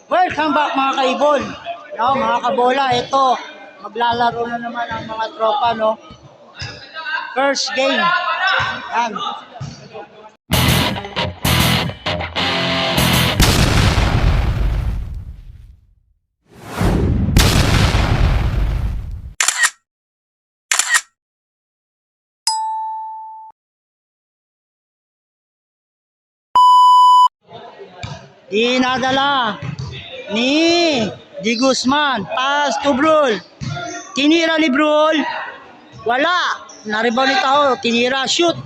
Welcome back mga kaibon. No, mga kabola, ito. Maglalaro na naman ang mga tropa, no? First game. Yan. Dinadala ni Di Guzman. Pass to Brul. Tinira ni Brul. Wala. Naribaw ni Tao. Tinira. Shoot.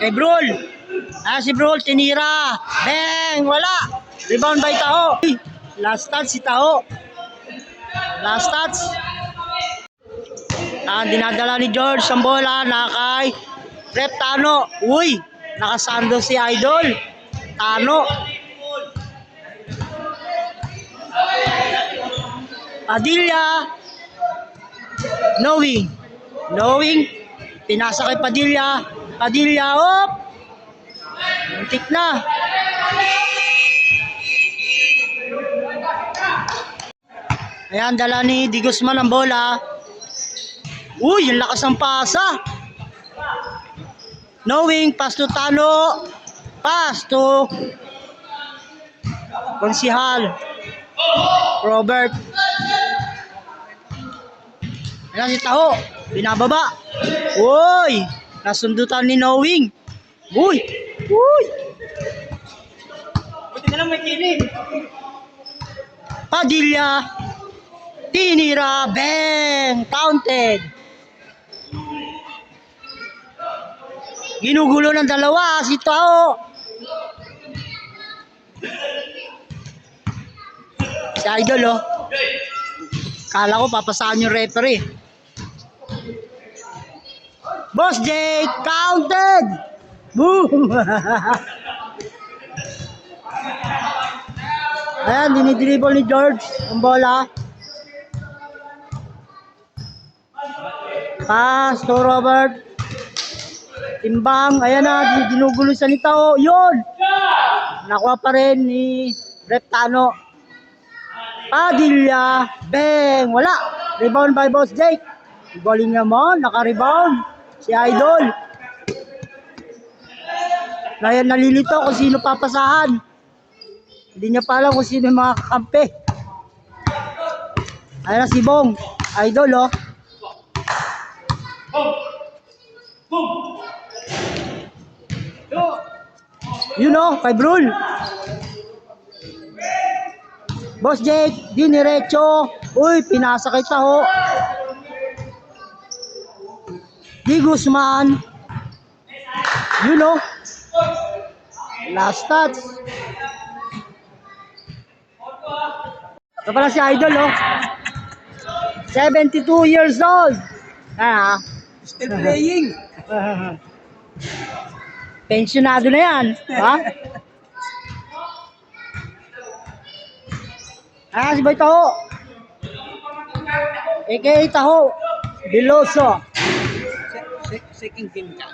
Kay Brul. Si Brul. Tinira. Bang. Wala. Rebound by Tao. Last touch si Tao. Last touch. Dinadala ni George ang bola na kay Rep Tano. Uy, nakasando si Idol. Tano. Padilla. Knowing. Pinasa kay Padilla. Padilla, op. Muntik na. Ayan, dala ni Di Guzman ang bola. Uy, yung lakas ng pasa. Knowing, pass to Tano. Pass to Konsihal. Robert. Ayan si Taho. Binababa. Uy, nasundutan ni Knowing. Uy. Buti na lang may kilig. Padilla. Tinira. Bang. Counted. Ginugulo ng dalawa si Tao. Si Idol, oh. Kala ko papasahan yung referee. Boss Jake, counted! Boom! Ayan, dinidribble ni George ang bola. Pass to Robert. Timbang, ayan na, ginugulo sa ni Tao. Yun! Nakuha pa rin ni Rep Tano. Padilla. Bang! Wala. Rebound by Boss Jake. Bowling naman, naka-rebound. Si Idol. Ngayon nalilito kung sino papasahan. Hindi niya pa alam kung sino yung mga kakampi. Ayan na si Bong. Idol, oh. You know, kay Brul. Boss Jake, diniretso. Uy, pinasa kay Taho. Di Guzman. You know. Last touch. Ito pala si Idol, oh. 72 years old. Still playing. Pensionado na yan. Ha? Si Boy Taho. A.K.A. Taho. Biloso. Second game ka.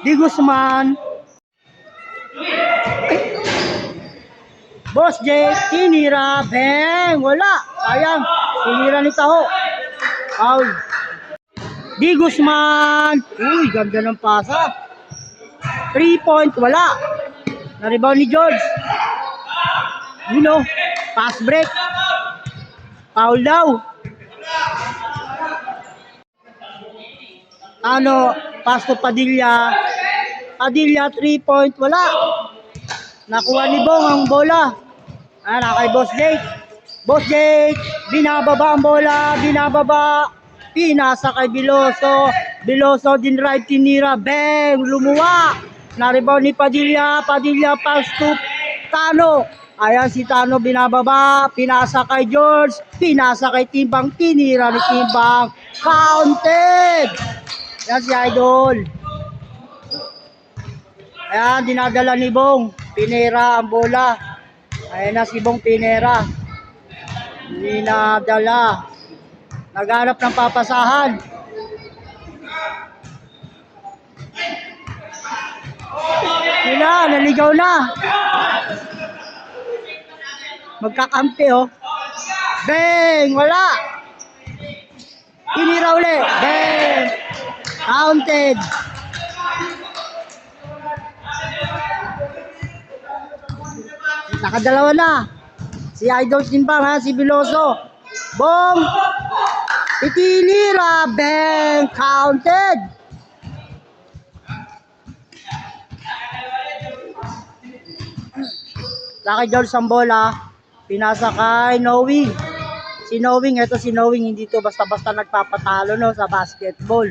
Di Guzman. Boss Jake, tinira. Bang! Wala. Sayang. Tinira ni Taho. Foul. Di Guzman. Uy, ganda ng pasa. 3-point. Wala. Na-rebound ni George. You know, pass break. Foul daw. Pass to Padilla. Padilla, 3-point. Wala. Nakuha ni Bong ang bola. Kay Boss Jake. Boss Jake, binababa ang bola. Binababa. Pinasa kay Biloso. Biloso din right, tinira. Bang! Lumuwa. Na-rebound ni Padilla. Padilla pass to Tano. Ayan si Tano binababa. Pinasa kay George. Pinasa kay Timbang. Tinira ni Timbang. Counted! Ayan si Idol. Ayan, dinadala ni Bong. Pinera ang bola. Ayan na si Bong Pinera. Dinadala. Naghanap ng papasahan. Yun na, naligaw na. Magkakampi, oh. Bang! Wala! Tinira uli. Bang! Counted. Nakadalawa na. Si Idol Timbang, ha? Si Biloso. Bong! Itinira. Bang! Counted. Lucky George ang bola. Pinasa kay Knowing. Si Knowing, ito si Knowing, hindi to basta-basta nagpapatalo, no, sa basketball.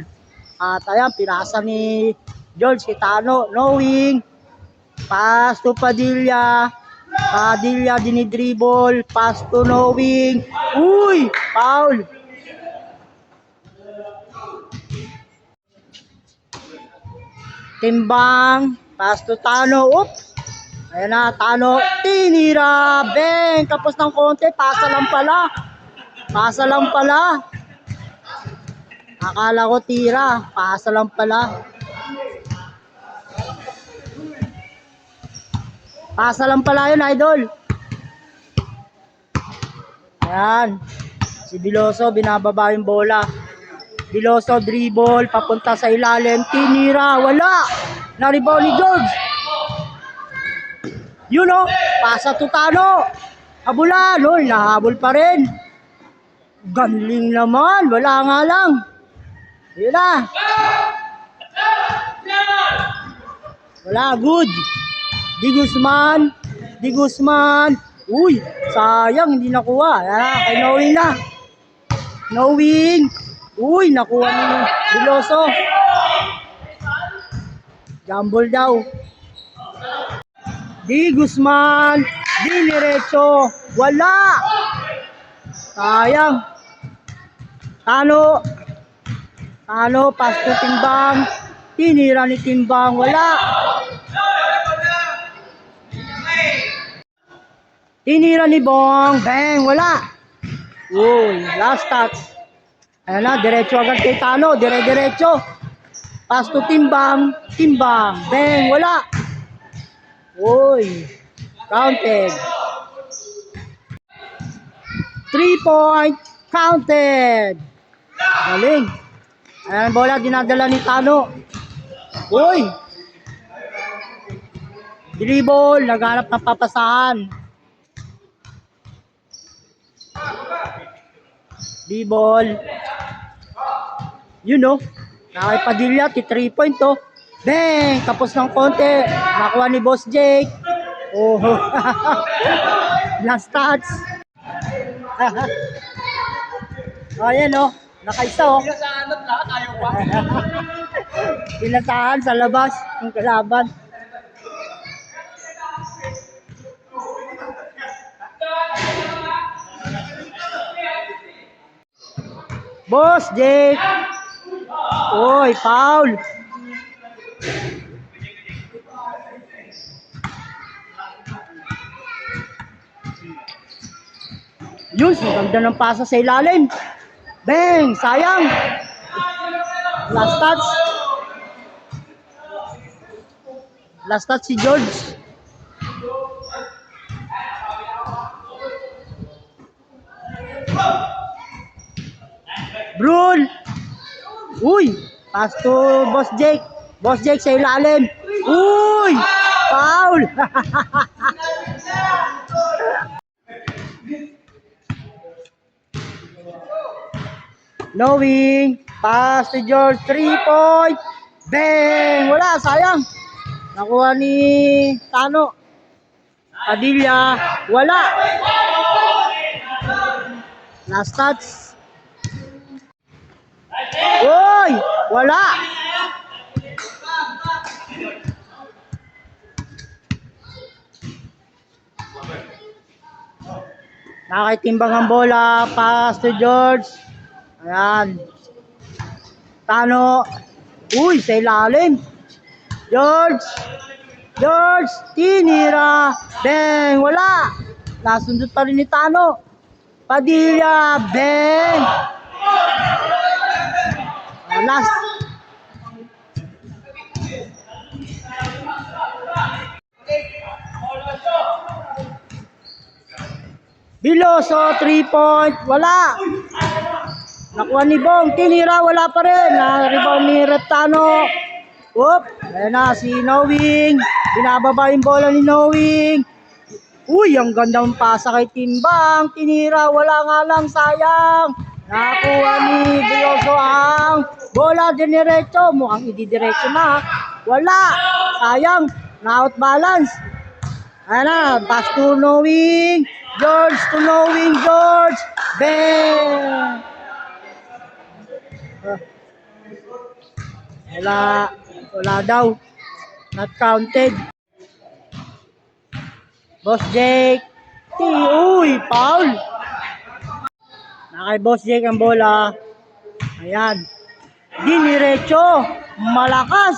At ayan, pinasa ni George Kitano. Knowing. Pass to Padilla. Padilla dinidribble. Pass to Knowing. Uy! Foul! Timbang. Pass to Tano. Oops! Ayan na, Tano. Tinira. Bang! Tapos ng konti. Pasa lang pala. Pasa lang pala. Akala ko tira. Pasa lang pala. Pasa lang pala yun, Idol. Ayan. Si Biloso, binababa yung bola. Biloso, dribble. Papunta sa ilalim. Tinira. Wala. Naribaw ni George. Yun o, pasa to Tano. Habulan, oy, nahabol pa rin. Ganling naman, wala nga lang. Yun na. Wala, good. Di Guzman. Uy, sayang, hindi nakuha. Kay Knowing na. Knowing. Uy, nakuha ni Biloso. Jumble daw. Di Guzman, diniretso, wala. Sayang. Tano, pass to Timbang. Tinira ni Timbang, wala. Tinira ni Bong, bang, wala. Uy, last touch. Ayan na, diretso agad kay Tano, dire-diretso. Pass to Timbang, bang, wala. Uy, counted. 3-point, counted. Galing. Ayan, bola, dinadala ni Tano. Uy. Dribble, naghanap ng papasahan. Dribble. You know, nakaipadilya, 3-point to. Bang! Tapos ng konti. Nakuha ni Boss Jake. Oh. Last touch. Ayan oh. Nakaisa oh. Pinasahan at lahat, ayaw pa. Pinasahan sa labas ng kalaban. Boss Jake. Oy, foul. Yun, ganda ng pasa sa ilalim. Bang! Sayang! Last touch. Last touch si George. Brul! Uy! Pass to Boss Jake. Boss Jake sa ilalim. Uy! Foul! Knowing, pass to George, 3-point, bang! Wala, sayang. Nakuha ni Tano. Padilla, wala. Last touch. Uy, wala. Nakitimbang ang bola, pass to George. Ayan. Tano. Uy, sa ilalim. George. Tinira. Bang, wala. Nasundot pa rin ni Tano. Padilla. Bang. Last. Biloso, 3 point, wala. Nakuha ni Bong, tinira, wala pa rin. Na-rebound ni Reptano. Whoop, ayan na si Knowing. Binababa yung bola ni Knowing. Uy, ang gandang pasa kay Timbang. Tinira, wala nga lang, sayang. Nakuha ni Biloso ang bola diniretso. Mukhang ididiretso na. Wala, sayang. Na-out balance. Ayan na, pass to Knowing. George to Knowing, George. Bang! Wala daw. Not counted. Boss Jake. Uy, foul. Kay Boss Jake ang bola. Ayan. Diniretso. Malakas.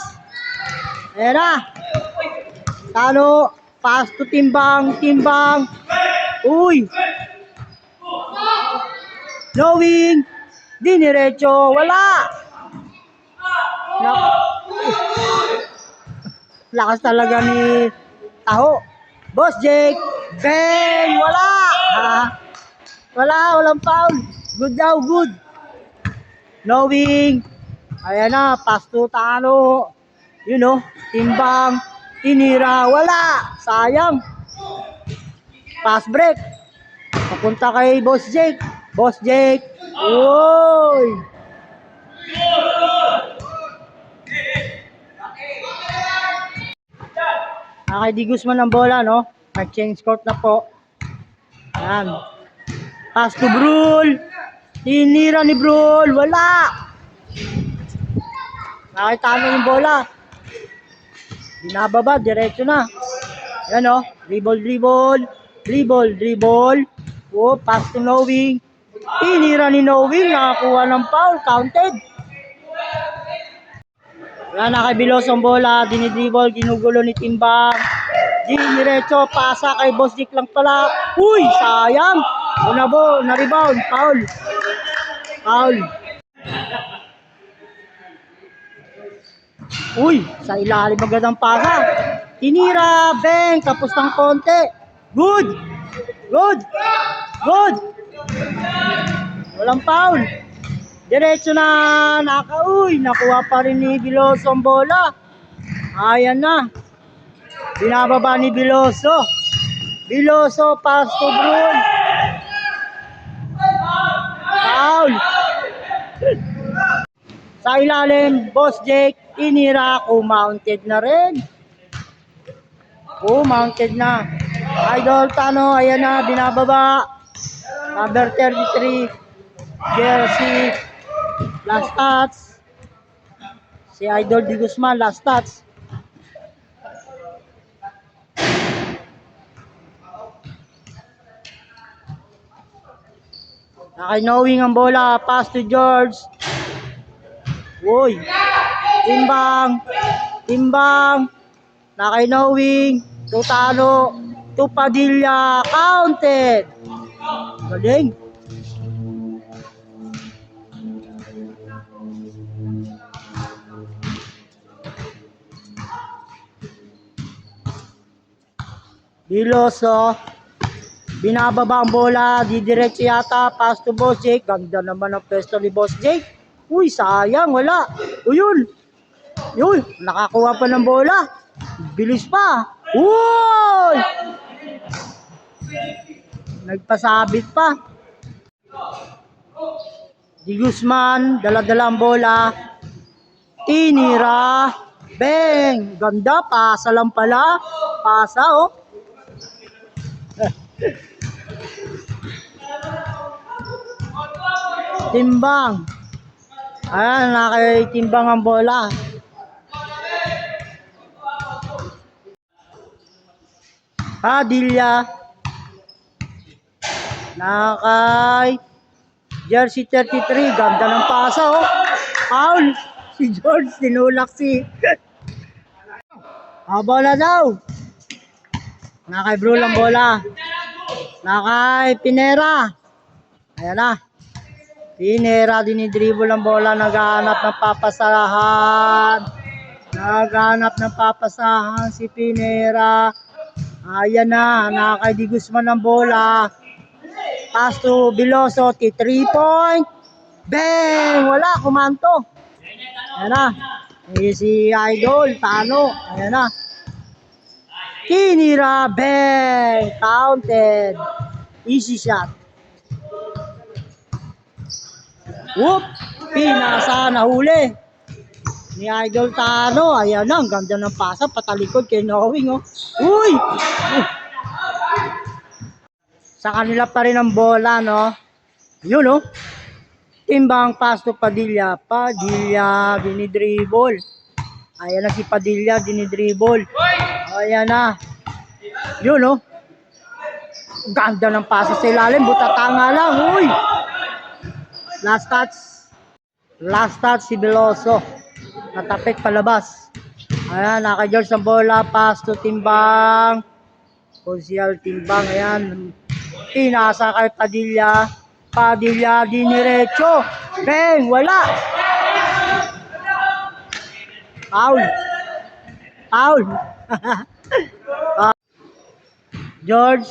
Ayan na. Talo. Pass to Timbang. Timbang. Uy. Knowing. Diniretso. Wala. Lakas talaga ni Taho. Boss Jake. Bang. Wala. Walang foul. Good daw, good. Knowing. Ayan na, pass to Tano. You know, Timbang. Tinira, wala. Sayang. Pass break. Papunta kay Boss Jake. Boss Jake. Uy. Kay Di Guzman ang bola, no? Nag-change court na po. Ayan. Pass to Brul. Tinira ni Brul. Wala. Nakita mo yung bola. Binababa. Diretso na. Ayan o. Dribble. Oh, pass to Knowing. Tinira ni Knowing. Nakakuha ng foul. Counted. Ayan na kay Biloso ang bola. Dinidribble. Ginugulo ni Timbang. Diretso. Pasa kay Boss Dick lang pala. Uy, sayang. Na-rebound. Foul. Uy, sa ilalim agad ang pasa. Tinira. Bang. Tapos ng konti. Good. Walang foul. Diretso na. Nakuha pa rin ni Biloso ang bola. Ayan na. Binababa ni Biloso. Pass to Brun. Foul. Sa ilalim, Boss Jake, tinira, mounted na rin. Mounted na. Idol Tano, ayan na, binababa. Number 33, jersey, last touch. Si Idol Di Guzman, last touch. Kay Knowing ang bola, pass to George. Uy, Timbang. Kay Knowing, Tutano, Tupadilla, counted. Galing. Biloso. Binababa ang bola, didiretso yata, pass to Boss Jake. Ganda naman ang pwesto ni Boss Jake. Uy, sayang, wala. Yun, nakakuha pa ng bola. Bilis pa. Uy! Nagpasabit pa. Di Guzman, dala-dala ang bola. Tinira. Bang! Ganda, pasa lang pala. Pasa, oh. Timbang. Ayan, nakitimbang ang bola. Padilla. Nakay jersey 33. Ganda ng pasa, oh. Foul. Si George, tinulak si bola daw. Nakay Brul ang bola. Nakay Pinera. Ayan na. Pinera, dinidribble ang bola, naghahanap ng papasahan. Naghahanap ng papasahan si Pinera. Ayan na, nakakay Di Guzman ang bola. Pass to Veloso, 3 point. Bang! Wala, kumanto. Ayan na. Si Idol, Tano. Ayan na. Tinira, bang! Counted. Easy shot. Whoop! Pinasa, nahuli. Ni Idol Tano. Ayan na, ang ganda ng pasa. Patalikod kay Knowing. Oh. Uy! Sa kanila pa rin ang bola, no? Yun, oh. Timbang pass to Padilla. Padilla, dinidribble. Ayan na si Padilla, dinidribble. Ayan na. Yun, oh. Ganda ng pasa sa ilalim. Butatanga lang. Uy! Last touch. Last touch si Veloso. Natapik palabas. Ayan, naka-George ang bola. Pass to Timbang. Konsyal Timbang. Ayan. Pinasa kay Padilla. Padilla diniretso. Bang! Wala. Foul. Foul. George.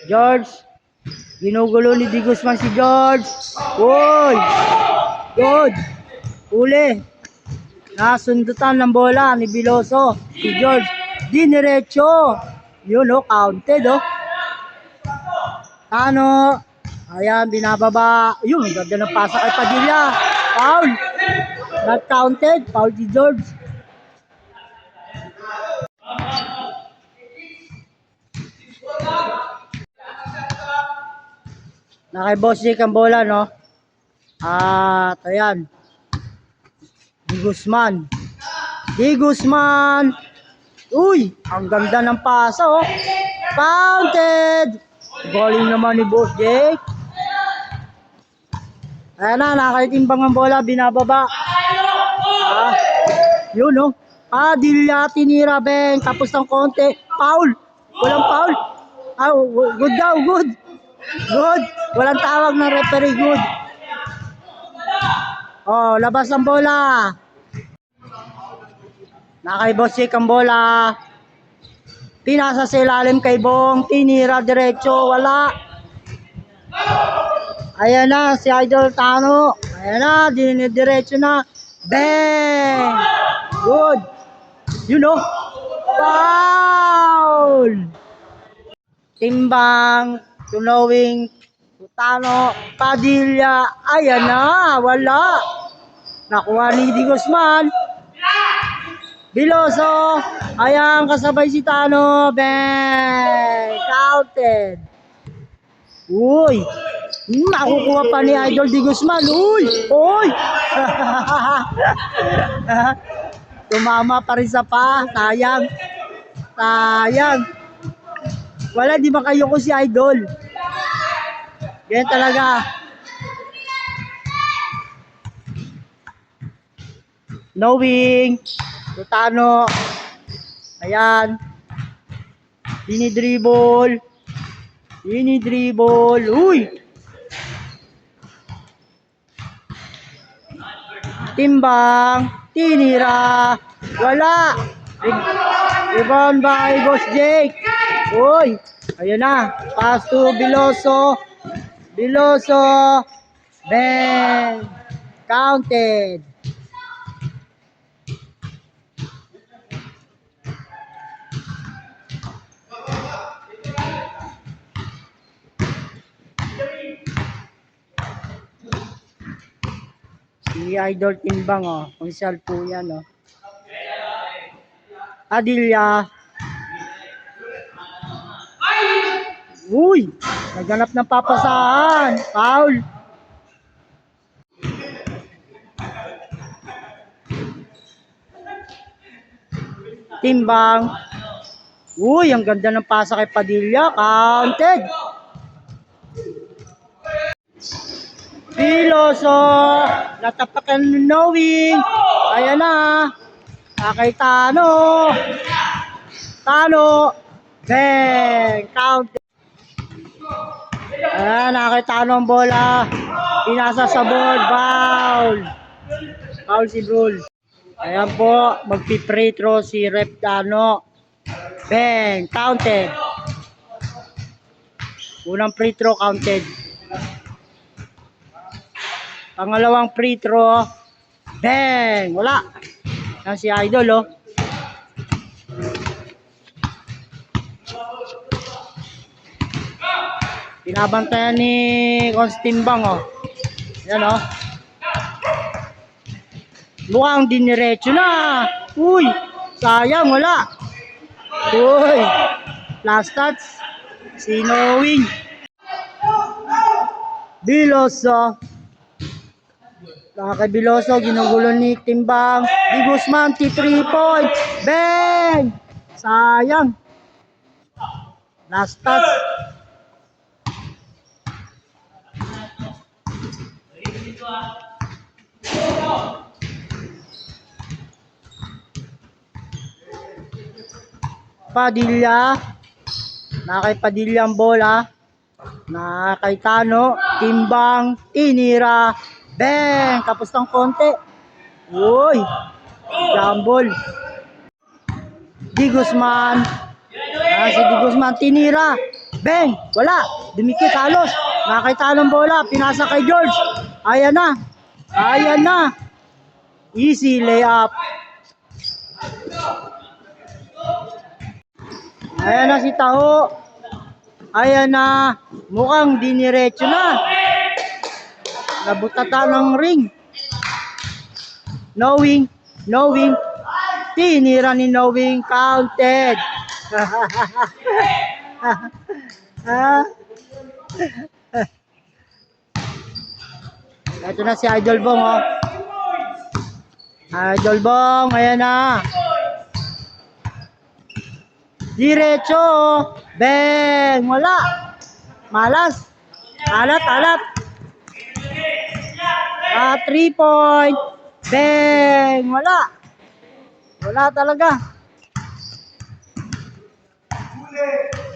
George. Ginugulo ni Di Guzman si George. Uy. Good. Uli. Nasundutan ng bola ni Veloso. Si George. Diniretso. Yun, oh. Counted, oh. Tano. Ayan, binababa. Yun, ganda ng pasa kay Padilla. Foul. Not counted. Foul si George. Boss Jake ang bola, no? At, ayan. Di Guzman. Di Guzman. Uy, ang ganda ng pasa, oh. Counted. Bowling naman ni Boss Jake. Ayan na, nakatimbang ang bola, binababa. Yun, no? Padilla, tinira, bang. Tapos ng konti. Foul. Walang foul. Good daw, good. Good. Walang tawag ng referee, good. Oh, labas ang bola. Nakay Boss Jake ang bola. Pinasa sa ilalim kay Bong. Tinira diretso. Wala. Ayan na si Idol Tano. Ayan na. Dinidiretso na. Bang! Good. You know. Foul! Timbang. Tunawing. Tano. Padilla. Ayan na. Wala. Nakuha ni Di Guzman. Veloso. Ayan, kasabay si Tano. Bang! Counted. Uy. Nakukuha pa ni Idol Di Guzman. Uy! Uy! Tumama pa rin sa pa. Sayang. Sayang. Wala, di makayoko si Idol. Ganyan talaga. Knowing. Tano. Ayan. Dinidribble. Dinidribble. Uy! Timbang. Tinira. Wala. Rebound by Boss Jake. Uy! Ayan na. Pass to Veloso. Veloso. Bang! Counted. Si Idol Timbang, oh. Konsyal po yan, oh. Padilla. Uy! Naghanap ng papasahan. Foul. Timbang. Uy, ang ganda ng pasa kay Padilla. Counted. Veloso. Natapakan Knowing. Ayan na. Kay Tano. Tano. Bang. Counted. Ayan, nakita Tano ang bola. Pinasa sa board. Foul. Foul si Brul. Ayan po. Magpi-free throw si Rep Dano. Bang. Counted. Unang free throw counted. Pangalawang free throw. Bang. Wala. Yan si Idol, oh. Pinabantayan ni Constimbang, oh. Yan, oh. Mukhang diniretso na. Uy, sayang, wala. Uy, last touch. Si Knowing. Biloso. Kay Biloso, ginugulo ni Timbang. Di Guzman, 3 point. Bang! Sayang. Last touch. Padilla. Kay Padilla ang bola. Kay Tano. Timbang. Tinira. Bang! Tapos ng konti. Uy! Jambol. Di Guzman. Si Di Guzman. Tinira. Bang! Wala. Dumikit halos. Kay Tano ang bola. Pinasa kay George. Ayan na. Ayan na. Easy layup. Ayan na si Taho. Ayan na. Mukhang diniretso na. Nabutata ng ring. Knowing. Knowing. Tinira ni Knowing. Counted. Ito na si Idol Bong, oh. Idol Bong. Ayan na. Diretso. Bang! Wala. Malas. Alat, alat. 3 point. Bang! Wala. Wala talaga.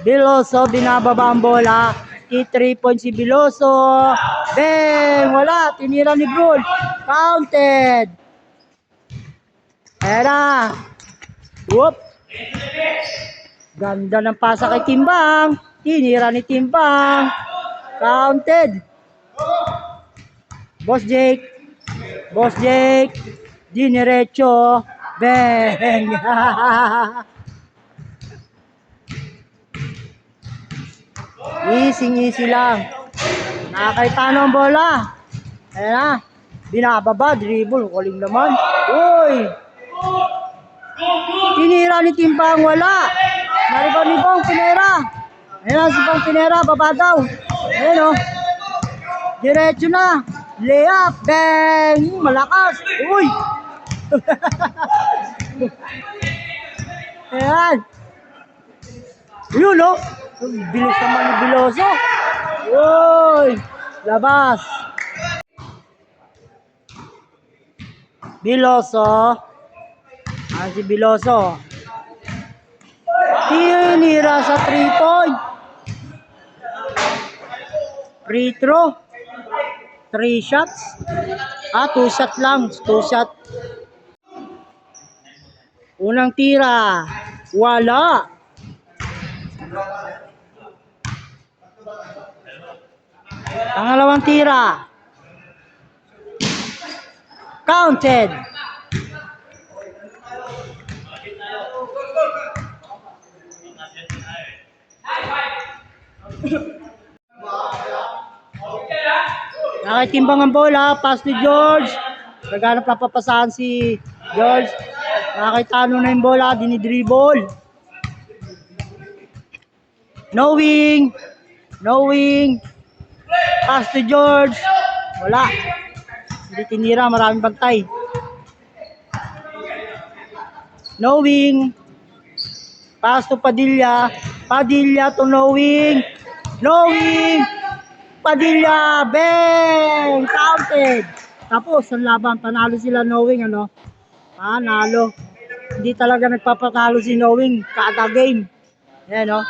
Biloso, binababa ang bola. 3 point si Biloso. Bang! Wala. Tinira ni Brul. Counted. Ayan na. Whoop. Ganda ng pasa kay Timbang. Tinira ni Timbang. Counted. Boss Jake. Boss Jake. Diniretso. Bang. Easy lang. Kay Tano ang bola. Ayan na. Binababa. Dribble. Kuling naman. Uy. Tinira ni Timbang. Wala. Naribaw ni Bong Pinera. Ayan si Bong Pinera. Baba daw. Ayan, oh. Diretso na. Layup. Bang. Malakas. Uy. Ayan. Yun, oh. Bilis naman ni Biloso. Uy. Labas. Biloso. Si Biloso. Tinira sa 3 point. Free throw. 3 shots. 2 shot lang. 2 shot. Unang tira. Wala. Pangalawang tira. Counted. Nakitimbang ang bola, pass ni George. Naghanap na papasahan si George. Nakitano na yung bola, dinidribble. Knowing. Pass to George. Wala. Hindi tinira, maraming bantay. Knowing. Pass to Padilla. Padilla to Knowing. Padilla. Bang! Counted. Tapos, ang laban. Panalo sila Knowing, ano? Panalo. Hindi talaga nagpapatalo si Knowing kada game. Ayan, no?